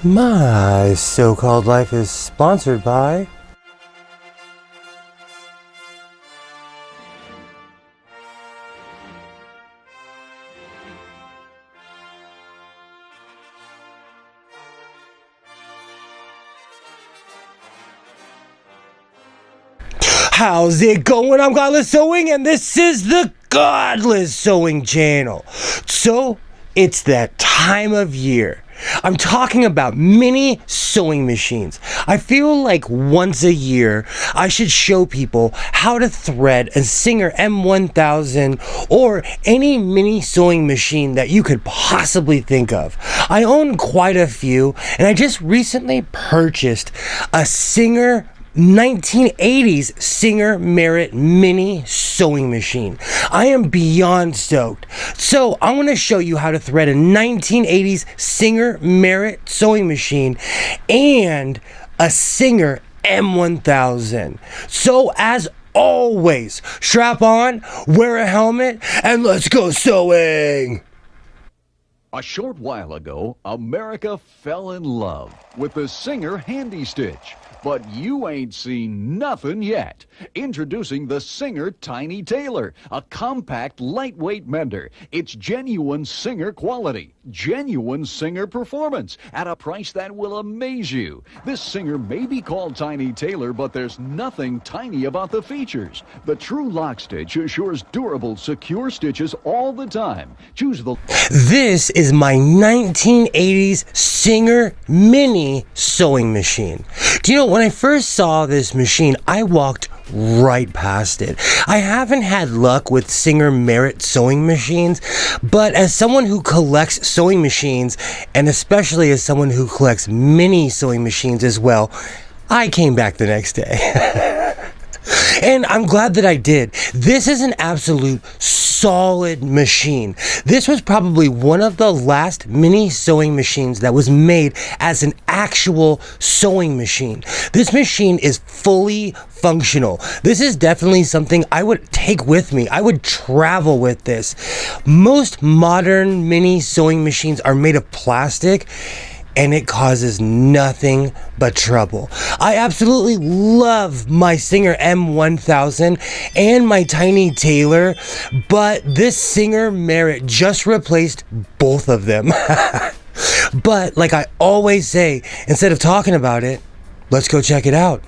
My so-called life is sponsored by How's it going? I'm Godless Sewing, and this is the Godless Sewing channel. So, it's that time of year. I'm talking about mini sewing machines. I feel like once a year, I should show people how to thread a Singer M1000 or any mini sewing machine that you could possibly think of. I own quite a few, and I just recently purchased a Singer 1980's Singer Merit Mini Sewing Machine. I am beyond stoked. So I'm going to show you how to thread a 1980's Singer Merit Sewing Machine and a Singer M1000. So as always, strap on, wear a helmet, and let's go sewing! A short while ago, America fell in love with the Singer Handy Stitch. But you ain't seen nothing yet. Introducing the Singer Tiny Tailor, a compact, lightweight mender. It's genuine Singer quality, genuine Singer performance, at a price that will amaze you. This Singer may be called Tiny Tailor, but there's nothing tiny about the features. The true lock stitch assures durable, secure stitches all the time. Choose the... This is my 1980's Singer Mini Sewing Machine. Do you know, when I first saw this machine, I walked right past it. I haven't had luck with Singer Merit sewing machines, but as someone who collects sewing machines, and especially as someone who collects mini sewing machines as well, I came back the next day. And I'm glad that I did. This is an absolute solid machine. This was probably one of the last mini sewing machines that was made as an actual sewing machine. This machine is fully functional. This is definitely something I would take with me. I would travel with this. Most modern mini sewing machines are made of plastic, and it causes nothing but trouble. I absolutely love my Singer M1000 and my Tiny Tailor, but this Singer Merit just replaced both of them. But like I always say, instead of talking about it, let's go check it out.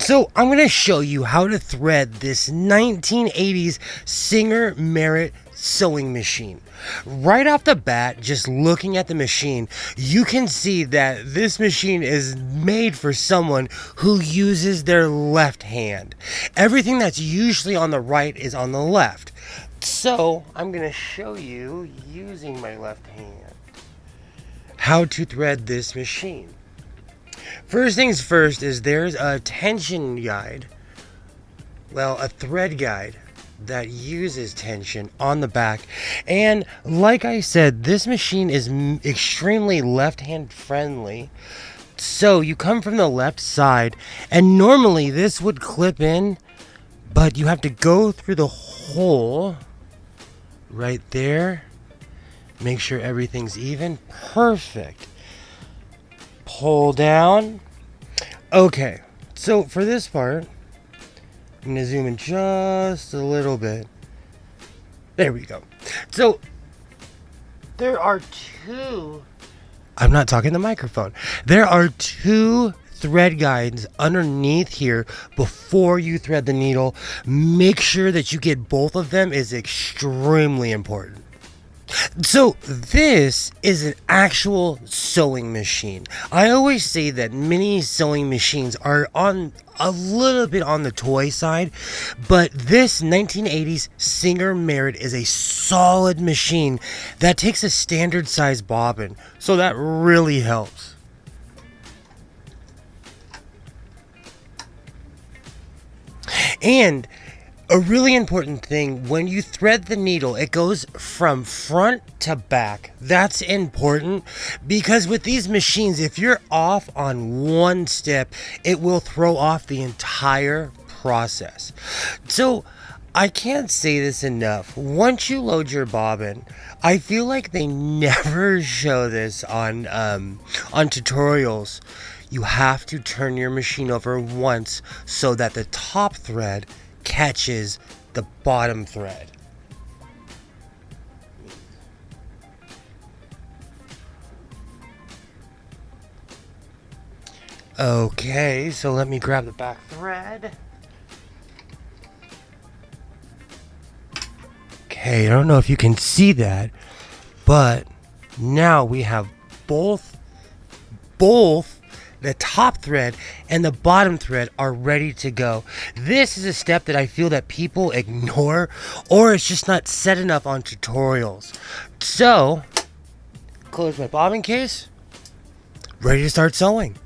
So I'm going to show you how to thread this 1980's Singer Merit sewing machine. Right off the bat, just looking at the machine, you can see that this machine is made for someone who uses their left hand. Everything that's usually on the right is on the left. So I'm going to show you, using my left hand, how to thread this machine. First things first is there's a tension guide, well, a thread guide that uses tension on the back. And like I said, this machine is extremely left-hand friendly. So you come from the left side, and normally this would clip in, but you have to go through the hole right there. Make sure everything's even. Perfect. Pull down. Okay, so for this part, I'm going to zoom in just a little bit. There we go. So, there are two... I'm not talking to the microphone. There are two thread guides underneath here before you thread the needle. Make sure that you get both of them is extremely important. So this is an actual sewing machine. I always say that mini sewing machines are on a little bit on the toy side, but this 1980's Singer Merit is a solid machine that takes a standard size bobbin, so that really helps. And a really important thing, when you thread the needle, it goes from front to back. That's important because with these machines, if you're off on one step, it will throw off the entire process. So I can't say this enough. Once you load your bobbin, I feel like they never show this on tutorials. You have to turn your machine over once so that the top thread catches the bottom thread. Okay, so let me grab the back thread. Okay, I don't know if you can see that, but now we have both the top thread and the bottom thread are ready to go. This is a step that I feel that people ignore, or it's just not set enough on tutorials. So, close my bobbin case, ready to start sewing.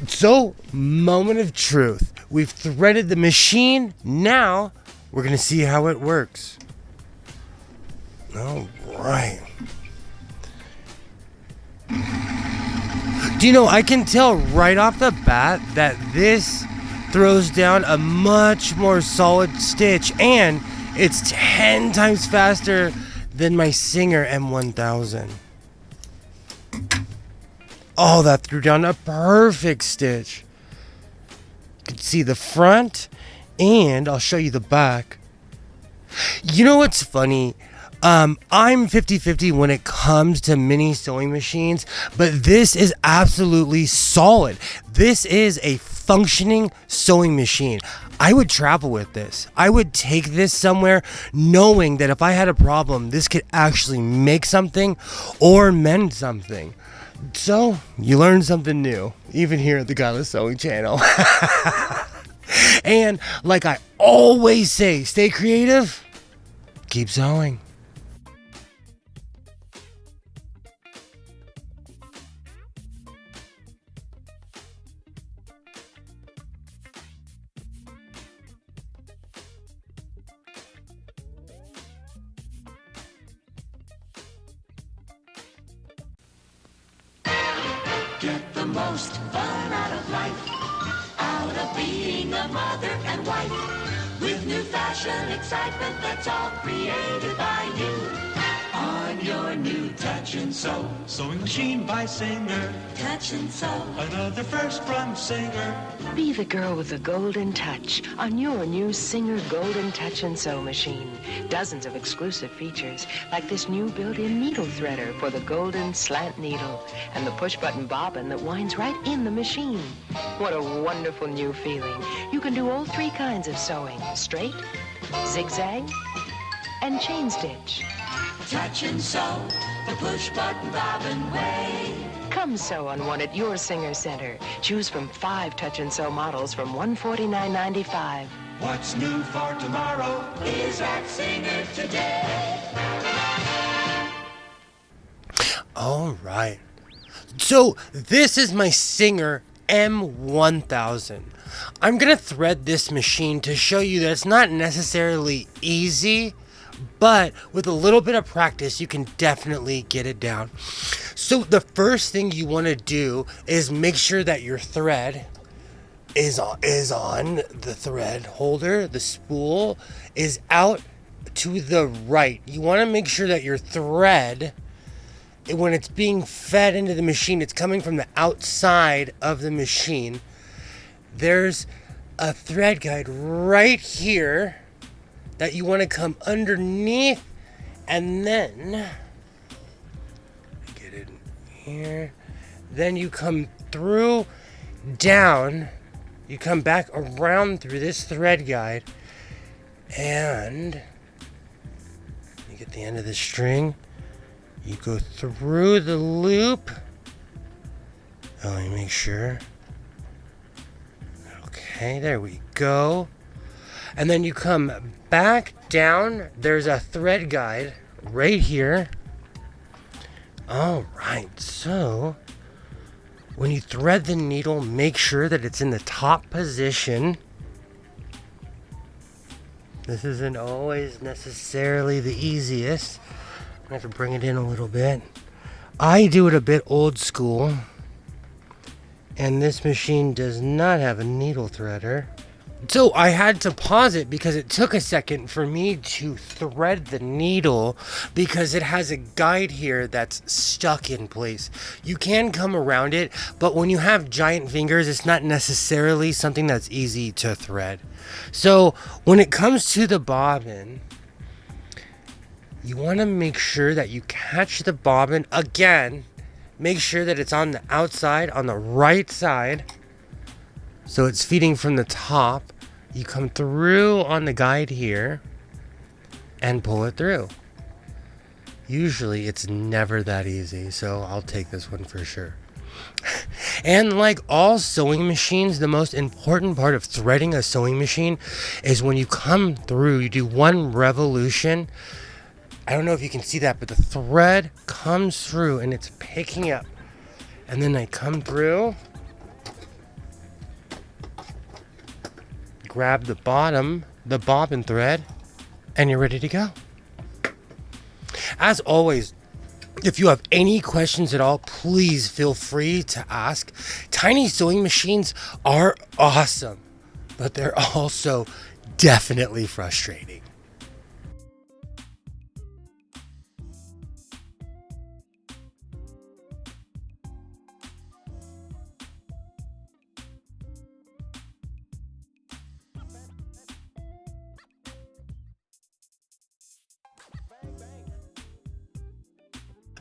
So, moment of truth. We've threaded the machine. Now, we're going to see how it works. All right. Do you know, I can tell right off the bat that this throws down a much more solid stitch, and it's 10 times faster than my Singer M1000. Oh, that threw down a perfect stitch. You can see the front, and I'll show you the back. You know what's funny? I'm 50-50 when it comes to mini sewing machines, but this is absolutely solid. This is a functioning sewing machine. I would travel with this. I would take this somewhere knowing that if I had a problem, this could actually make something or mend something. So, you learn something new, even here at the Godless Sewing channel. And like I always say, stay creative, keep sewing. Get the most fun out of life, out of being a mother and wife, with new fashion excitement that's all created by you. On your new Touch and Sew Sewing machine by Singer. Touch and Sew. Another first from Singer. Be the girl with the golden touch on your new Singer Golden Touch and Sew machine. Dozens of exclusive features, like this new built-in needle threader for the golden slant needle and the push-button bobbin that winds right in the machine. What a wonderful new feeling. You can do all three kinds of sewing: straight, zigzag, and chain stitch. Touch and Sew, the push-button bobbin way. Come sew on one at your Singer Center. Choose from 5 Touch and Sew models from $149.95. What's new for tomorrow Is at Singer today. All right. So this is my Singer M1000. I'm going to thread this machine to show you that it's not necessarily easy, but with a little bit of practice, you can definitely get it down. So the first thing you want to do is make sure that your thread is on the thread holder. The spool is out to the right. You want to make sure that your thread, when it's being fed into the machine, it's coming from the outside of the machine. There's a thread guide right here that you want to come underneath, and then get it in here. Then you come through, down, you come back around through this thread guide, and you get the end of the string. You go through the loop. Oh, let me make sure. Okay, there we go. And then you come back down. There's a thread guide right here. All right, so when you thread the needle, make sure that it's in the top position. This isn't always necessarily the easiest. I have to bring it in a little bit. I do it a bit old school, and this machine does not have a needle threader. So I had to pause it because it took a second for me to thread the needle because it has a guide here that's stuck in place. You can come around it, but when you have giant fingers, it's not necessarily something that's easy to thread. So when it comes to the bobbin, you want to make sure that you catch the bobbin again. Make sure that it's on the outside, on the right side. So it's feeding from the top. You come through on the guide here and pull it through. Usually it's never that easy, so I'll take this one for sure. And like all sewing machines, the most important part of threading a sewing machine is when you come through, you do one revolution. I don't know if you can see that, but the thread comes through and it's picking up. And then I come through, grab the bottom, the bobbin thread, and you're ready to go. As always, if you have any questions at all, please feel free to ask. Tiny sewing machines are awesome, but they're also definitely frustrating.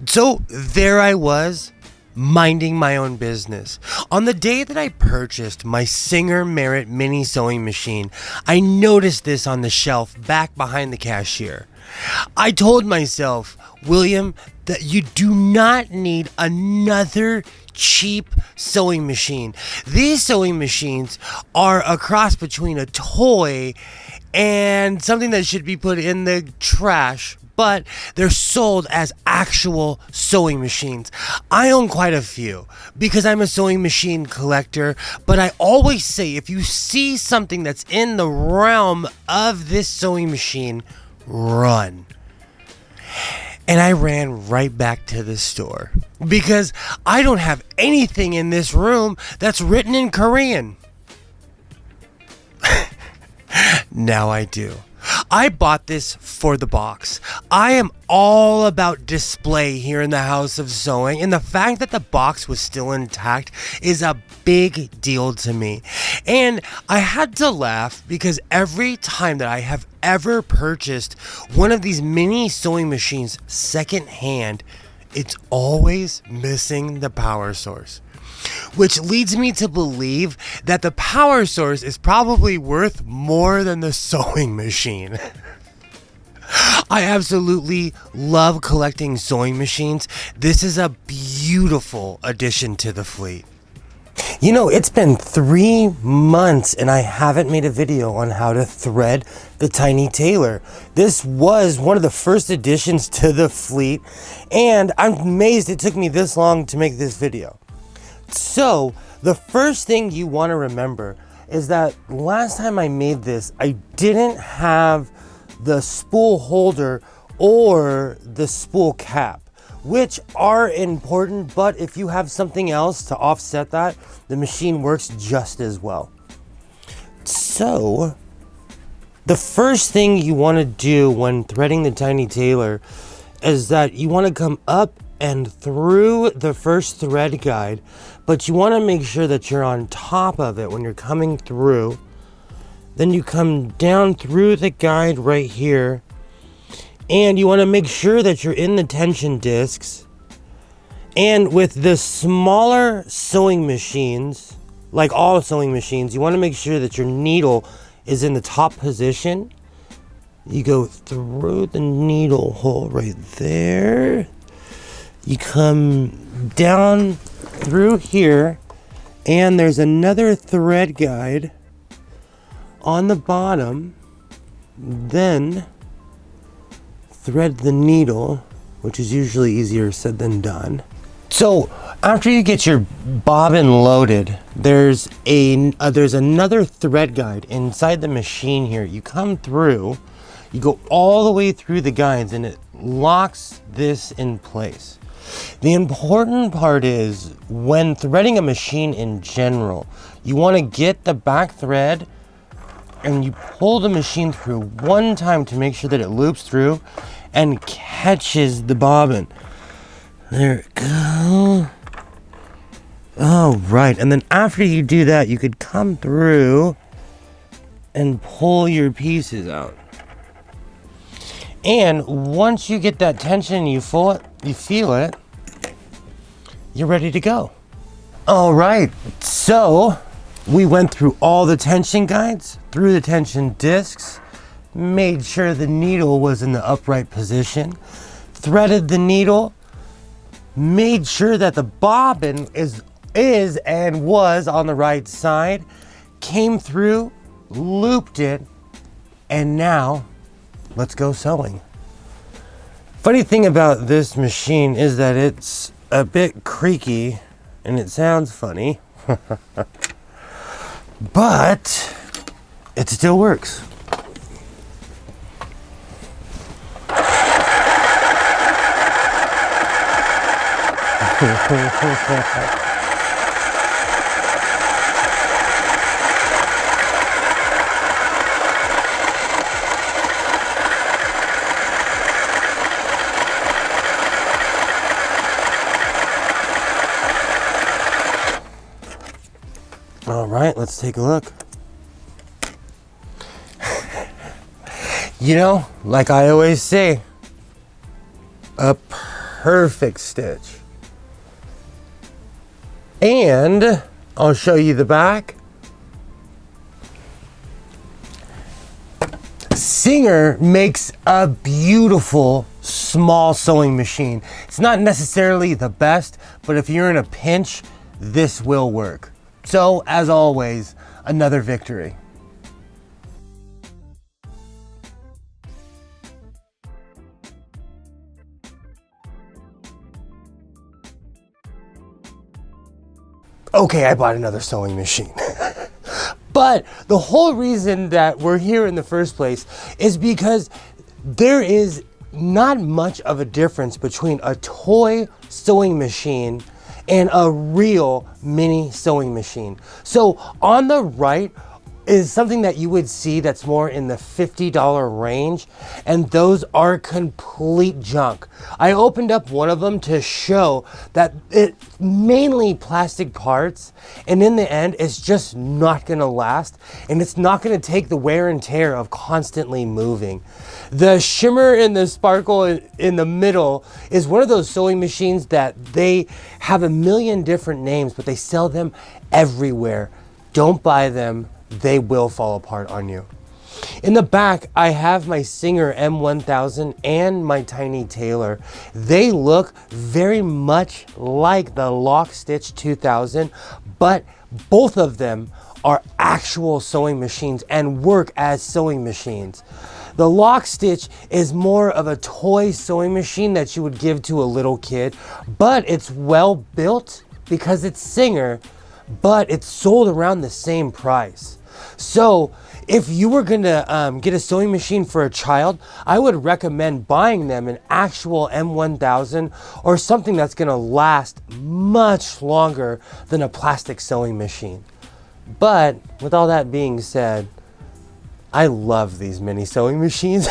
So there I was, minding my own business. On the day that I purchased my Singer Merit mini sewing machine, I noticed this on the shelf back behind the cashier. I told myself, William, that you do not need another cheap sewing machine. These sewing machines are a cross between a toy and something that should be put in the trash, but they're sold as actual sewing machines. I own quite a few because I'm a sewing machine collector, but I always say if you see something that's in the realm of this sewing machine, run. And I ran right back to the store because I don't have anything in this room that's written in Korean. Now I do. I bought this for the box. I am all about display here in the House of Sewing, and the fact that the box was still intact is a big deal to me. And I had to laugh because every time that I have ever purchased one of these mini sewing machines secondhand, it's always missing the power source. Which leads me to believe that the power source is probably worth more than the sewing machine. I absolutely love collecting sewing machines. This is a beautiful addition to the fleet. You know, it's been 3 months and I haven't made a video on how to thread the Tiny Tailor. This was one of the first additions to the fleet, and I'm amazed it took me this long to make this video. So, the first thing you want to remember is that last time I made this, I didn't have the spool holder or the spool cap, which are important, but if you have something else to offset that, the machine works just as well. So, the first thing you want to do when threading the Tiny Tailor is that you want to come up and through the first thread guide, but you want to make sure that you're on top of it when you're coming through. Then you come down through the guide right here, and you want to make sure that you're in the tension discs. And with the smaller sewing machines, like all sewing machines, you want to make sure that your needle is in the top position. You go through the needle hole right there. You come down through here, and there's another thread guide on the bottom. Then thread the needle, which is usually easier said than done. So after you get your bobbin loaded, there's another thread guide inside the machine here. You come through, you go all the way through the guides, and it locks this in place. The important part is when threading a machine in general, you want to get the back thread and you pull the machine through one time to make sure that it loops through and catches the bobbin. There it goes. Oh, right. And then after you do that, you could come through and pull your pieces out. And once you get that tension, you feel it, you're ready to go. All right. So we went through all the tension guides, through the tension discs, made sure the needle was in the upright position, threaded the needle, made sure that the bobbin is and was on the right side, came through, looped it, and now let's go sewing. Funny thing about this machine is that it's a bit creaky and it sounds funny, but it still works. All right, let's take a look. You know, like I always say, a perfect stitch. And I'll show you the back. Singer makes a beautiful small sewing machine. It's not necessarily the best, but if you're in a pinch, this will work. So, as always, another victory. Okay, I bought another sewing machine. But the whole reason that we're here in the first place is because there is not much of a difference between a toy sewing machine and a real mini sewing machine. So on the right is something that you would see that's more in the $50 range, and those are complete junk. I opened up one of them to show that it's mainly plastic parts, and in the end it's just not gonna last, and it's not gonna take the wear and tear of constantly moving. The shimmer and the sparkle in the middle is one of those sewing machines that they have a million different names, but they sell them everywhere. Don't buy them. They will fall apart on you. In the back, I have my Singer M1000 and my Tiny Tailor. They look very much like the Lock Stitch 2000, but both of them are actual sewing machines and work as sewing machines. The Lock Stitch is more of a toy sewing machine that you would give to a little kid, but it's well built because it's Singer, but it's sold around the same price. So if you were gonna get a sewing machine for a child, I would recommend buying them an actual M1000 or something that's gonna last much longer than a plastic sewing machine. But with all that being said, I love these mini sewing machines.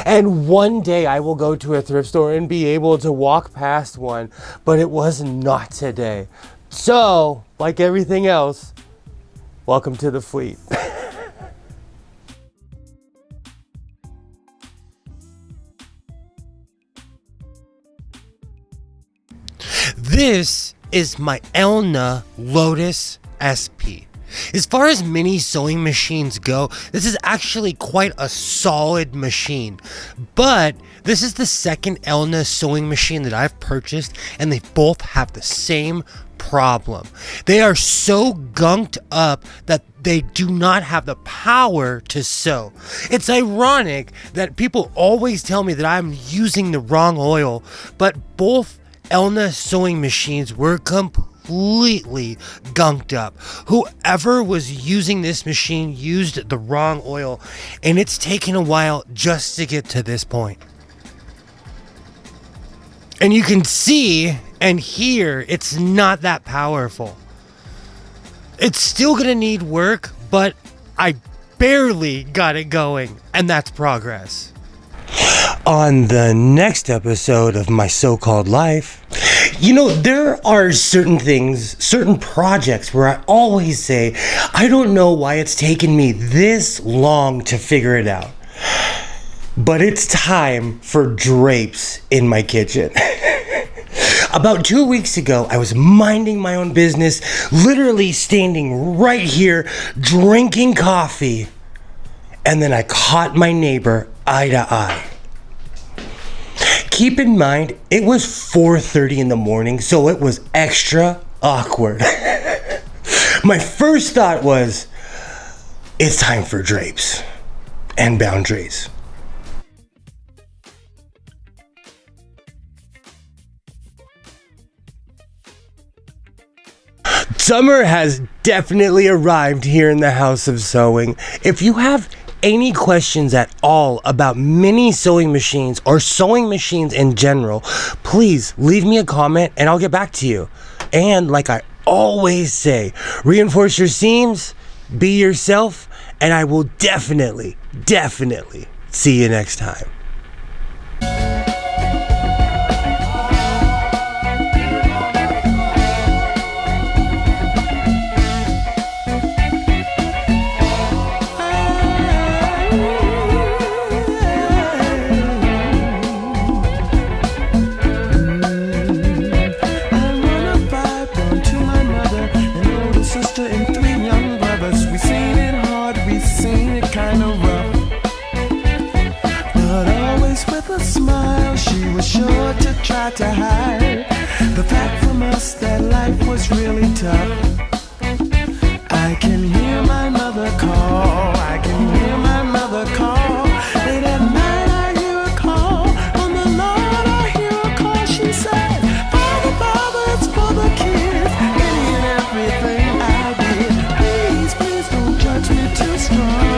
And one day I will go to a thrift store and be able to walk past one, but it was not today. So, like everything else, welcome to the fleet. This is my Elna Lotus SP. As far as mini sewing machines go, this is actually quite a solid machine, but this is the second Elna sewing machine that I've purchased, and they both have the same problem. They are so gunked up that they do not have the power to sew. It's ironic that people always tell me that I'm using the wrong oil, but both Elna sewing machines were completely gunked up. Whoever was using this machine used the wrong oil, and it's taken a while just to get to this point. And you can see and hear it's not that powerful. It's still gonna need work, but I barely got it going, and that's progress. On the next episode of my so-called life, there are certain things, certain projects where I always say, I don't know why it's taken me this long to figure it out. But it's time for drapes in my kitchen. About 2 weeks ago, I was minding my own business, literally standing right here, drinking coffee, and then I caught my neighbor eye to eye. Keep in mind, it was 4:30 in the morning, so it was extra awkward. My first thought was, it's time for drapes and boundaries. Summer has definitely arrived here in the House of Sewing. If you have any questions at all about mini sewing machines or sewing machines in general, please leave me a comment and I'll get back to you. And like I always say, reinforce your seams, be yourself, and I will definitely see you next time. Sure to try to hide the fact from us that life was really tough. I can hear my mother call, I can hear my mother call. Late at night I hear a call, on the Lord I hear a call. She said, Father, Father, it's for the kids, any and everything I did. Please, please don't judge me too strong.